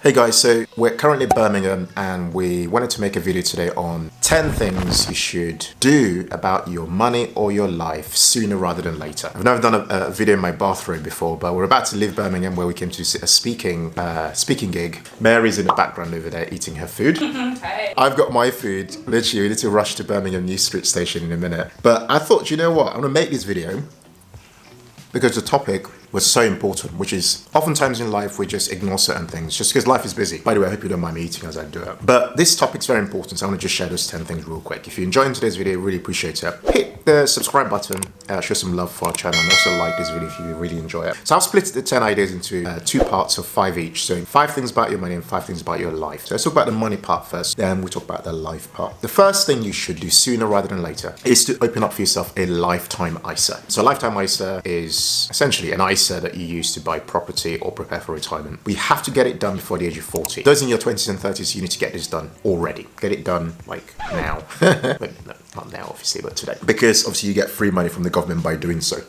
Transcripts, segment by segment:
Hey guys, so we're currently in Birmingham and we wanted to make a video today on 10 things you should do about your money or your life sooner rather than later. I've never done a video in my bathroom before, but we're about to leave Birmingham where we came to a speaking gig. Mary's in the background over there eating her food. Hey. I've got my food. Literally, we need to rush to Birmingham New Street Station in a minute. But I thought, you know what, I'm gonna make this video because the topic was so important, which is oftentimes in life we just ignore certain things just because life is busy. By the way, I hope you don't mind me eating as I do it. But this topic's very important, so I want to just share those 10 things real quick. If you're enjoying today's video, really appreciate it. Hit the subscribe button, show some love for our channel, and also like this video if you really enjoy it. So I've split the 10 ideas into 2 parts of 5 each. So 5 things about your money and 5 things about your life. So let's talk about the money part first, then we'll talk about the life part. The first thing you should do sooner rather than later is to open up for yourself a lifetime ISA. So a lifetime ISA is essentially an ISA that you use to buy property or prepare for retirement. We have to get it done before the age of 40. Those in your 20s and 30s, you need to get this done already. Get it done like now. But no, not now obviously, but today. Because obviously you get free money from the government by doing so.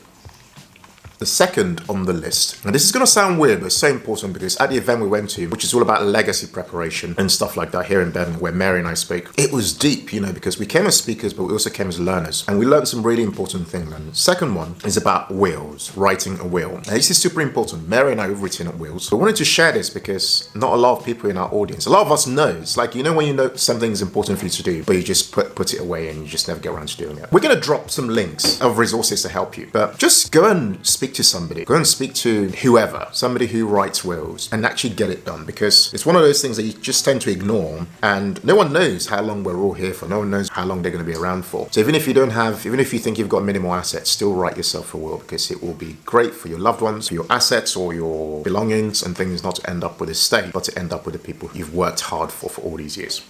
The second on the list, and this is going to sound weird, but it's so important because at the event we went to, which is all about legacy preparation and stuff like that here in Birmingham, where Mary and I spoke, it was deep, you know, because we came as speakers, but we also came as learners, and we learned some really important things. And the second one is about wills, writing a will. Now, this is super important. Mary and I have written up wills. We wanted to share this because not a lot of people in our audience, a lot of us know, it's like, you know, when you know something's important for you to do, but you just put it away and you just never get around to doing it. We're going to drop some links of resources to help you, but just go and speak to somebody. Go and speak to whoever, somebody who writes wills, and actually get it done, because it's one of those things that you just tend to ignore, and no one knows how long we're all here for. No one knows how long they're going to be around for. So even if you think you've got minimal assets, still write yourself a will, because it will be great for your loved ones, for your assets or your belongings and things, not to end up with a estate, but to end up with the people you've worked hard for all these years.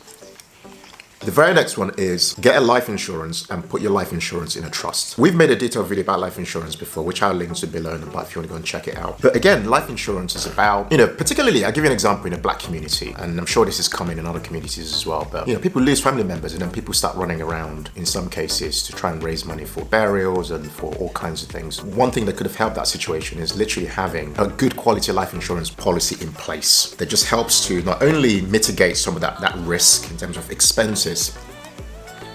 The very next one is get a life insurance and put your life insurance in a trust. We've made a detailed video about life insurance before, which I'll link to below in the bio if you want to go and check it out. But again, life insurance is about, you know, particularly, I'll give you an example in a black community, and I'm sure this is common in other communities as well, but, you know, people lose family members and then people start running around, in some cases, to try and raise money for burials and for all kinds of things. One thing that could have helped that situation is literally having a good quality life insurance policy in place that just helps to not only mitigate some of that risk in terms of expenses,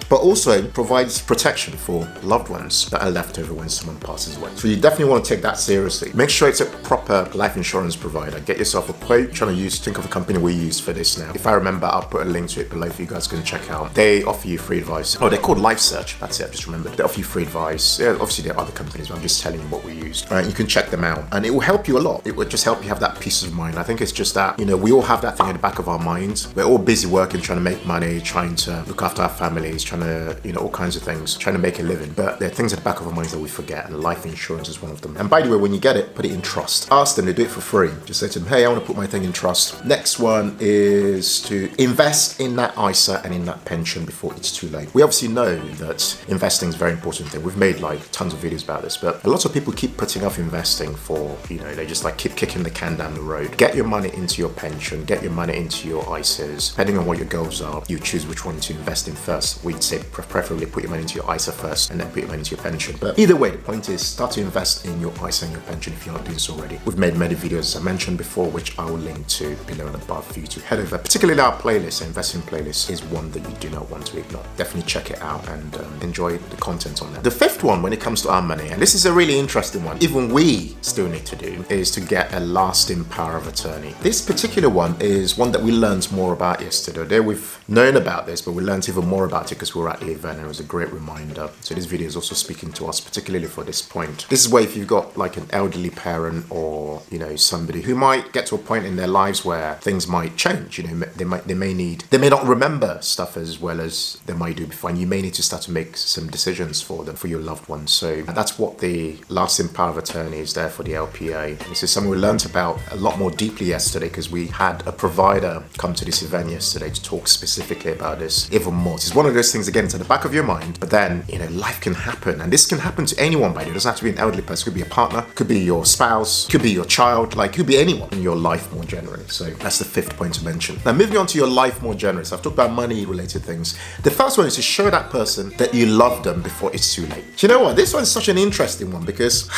but also provides protection for loved ones that are left over when someone passes away. So you definitely want to take that seriously. Make sure it's a proper life insurance provider. Get yourself a quote. Think of a company we use for this now. If I remember, I'll put a link to it below for you guys can check out. They offer you free advice. Oh, they're called Life Search. That's it, I just remembered. They offer you free advice. Yeah, obviously there are other companies, but I'm just telling you what we use. All right, you can check them out, and it will help you a lot. It will just help you have that peace of mind. I think it's just that, you know, we all have that thing in the back of our minds. We're all busy working, trying to make money, trying to look after our families, trying to, you know, all kinds of things, trying to make a living, but there are things at the back of our minds that we forget, and life insurance is one of them. And by the way, when you get it, put it in trust. Ask them, they do it for free. Just say to them, hey, I want to put my thing in trust. Next one is to invest in that ISA and in that pension before it's too late. We obviously know that investing is a very important thing. We've made like tons of videos about this, but a lot of people keep putting off investing for, you know, they just like keep kicking the can down the road. Get your money into your pension, get your money into your ISAs. Depending on what your goals are, you choose which one to invest in first. We'd say preferably put your money into your ISA first and then put your money into your pension. But either way, the point is start to invest in your ISA and your pension if you're not doing so already. We've made many videos, as I mentioned before, which I will link to below and above for you to head over. Particularly our playlist, investing playlist, is one that you do not want to ignore. Definitely check it out and enjoy the content on there. The fifth one, when it comes to our money, and this is a really interesting one, even we still need to do, is to get a lasting power of attorney. This particular one is one that we learned more about yesterday. We've known about this, but we learned even more about it because we were at the event, and it was a great reminder. So this video is also speaking to us, particularly for this point. This is where if you've got like an elderly parent or, you know, somebody who might get to a point in their lives where things might change, you know, they may not remember stuff as well as they might do before, and you may need to start to make some decisions for them, for your loved ones. So that's what the lasting power of attorney is there for, the LPA. This is something we learned about a lot more deeply yesterday because we had a provider come to this event yesterday to talk specifically about this even more. It's one of those things things again to the back of your mind. But then, you know, life can happen, and this can happen to anyone, by the way. It doesn't have to be an elderly person. It could be a partner, could be your spouse, could be your child, like could be anyone in your life more generally. So that's the 5th point to mention. Now, moving on to your life more generally. So I've talked about money related things. The first one is to show that person that you love them before it's too late. Do you know what? This one's such an interesting one because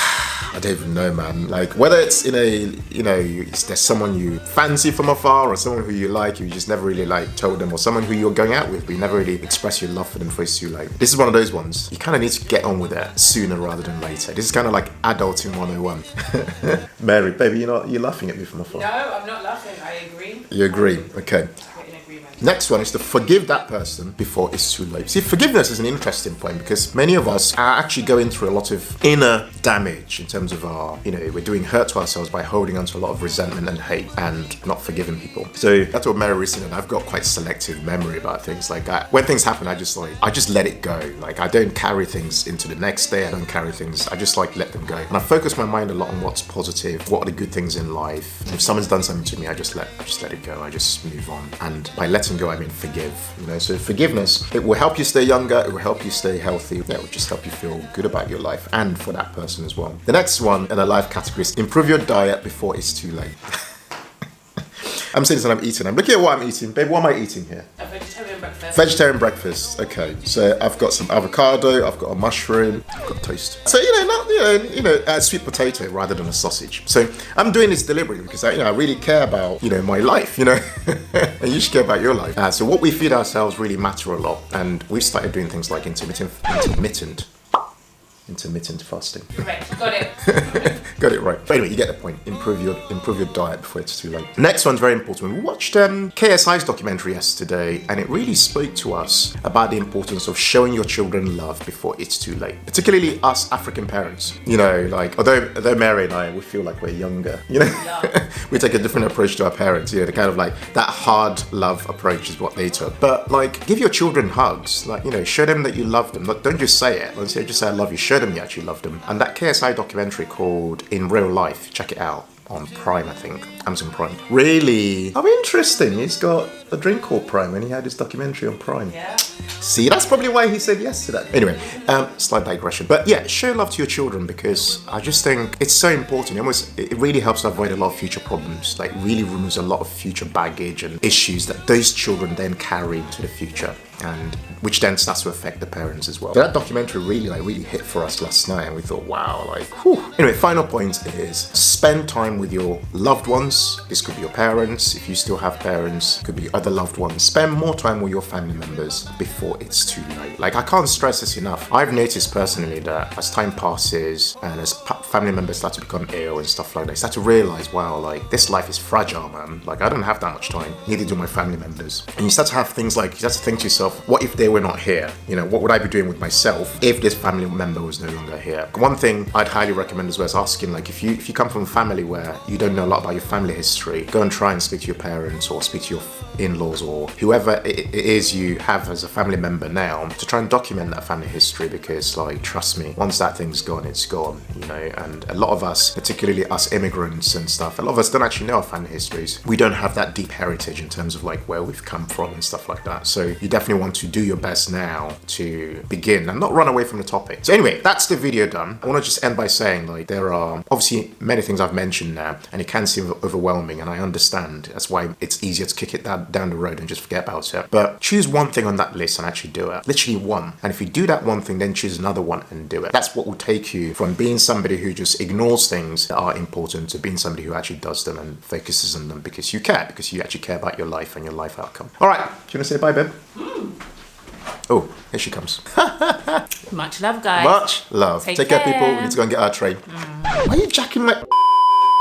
I don't even know, man. Like whether it's in a, you know, there's someone you fancy from afar, or someone who you like, you just never really like told them, or someone who you're going out with, but you never really express your love for them before it's too late. This is one of those ones. You kind of need to get on with it sooner rather than later. This is kind of like adulting 101. Mary, baby, you're laughing at me from afar. No, I'm not laughing. I agree. You agree? Okay. Next one is to forgive that person before it's too late. See, forgiveness is an interesting point because many of us are actually going through a lot of inner damage in terms of our, you know, we're doing hurt to ourselves by holding on to a lot of resentment and hate and not forgiving people. So that's what Mary was saying, and I've got quite selective memory about things like that. When things happen, I just let it go. Like I don't carry things into the next day. I don't carry things. I just like let them go. And I focus my mind a lot on what's positive, what are the good things in life. And if someone's done something to me, I just let it go. I just move on. And by letting go, I mean forgive. You know, so forgiveness, it will help you stay younger, it will help you stay healthy, it will just help you feel good about your life and for that person as well. The next one in the life category is improve your diet before it's too late. I'm saying this and I'm eating. I'm looking at what I'm eating. Babe, what am I eating here? A vegetarian breakfast. Vegetarian breakfast. Okay, so I've got some avocado, I've got a mushroom, I've got toast. So sweet potato rather than a sausage. So I'm doing this deliberately because I really care about my life. And you should care about your life. So what we feed ourselves really matter a lot, and we've started doing things like intermittent fasting. Correct, got it. Got it right. But anyway, you get the point. Improve your diet before it's too late. Next one's very important. We watched KSI's documentary yesterday, and it really spoke to us about the importance of showing your children love before it's too late. Particularly us African parents. Although Mary and I, we feel like we're younger. We take a different approach to our parents. The kind of like that hard love approach is what they took. But give your children hugs. Show them that you love them. Don't just say it. Don't just say I love you. Show them you actually love them. And that KSI documentary called In Real Life, check it out on Prime, I think, Amazon Prime. Really interesting. He's got a drink called Prime and he had his documentary on Prime. Yeah. See, that's probably why he said yes to that. Anyway, slight digression. But yeah, show love to your children because I just think it's so important. It really helps to avoid a lot of future problems. Really removes a lot of future baggage and issues that those children then carry into the future, and which then starts to affect the parents as well. So that documentary really hit for us last night, and we thought, wow, whew. Anyway, final point is spend time with your loved ones. This could be your parents, if you still have parents, it could be other loved ones. Spend more time with your family members before it's too late. I can't stress this enough. I've noticed personally that as time passes and as family members start to become ill and stuff like that, I start to realize, wow, this life is fragile, man. I don't have that much time. Neither do my family members. And you start to have things you start to think to yourself, what if they were not here? What would I be doing with myself if this family member was no longer here? One thing I'd highly recommend as well is asking, if you come from a family where you don't know a lot about your family history, go and try and speak to your parents or speak to your in-laws or whoever it is you have as a family member now, to try and document that family history, because trust me, once that thing's gone, it's gone. And a lot of us, particularly us immigrants and stuff, a lot of us don't actually know our family histories. We don't have that deep heritage in terms of where we've come from and stuff like that. So you definitely want to do your best now to begin and not run away from the topic. So anyway, that's the video done. I want to just end by saying there are obviously many things I've mentioned now, and it can seem overwhelming, and I understand. That's why it's easier to kick it down the road and just forget about it. But choose one thing on that list and actually do it. Literally one. And if you do that one thing, then choose another one and do it. That's what will take you from being somebody who just ignores things that are important to being somebody who actually does them and focuses on them because you care, because you actually care about your life and your life outcome. All right. Do you want to say bye, babe? Oh, here she comes. Much love, guys. Much love. Take care, people. We need to go and get our train. Why are you jacking my...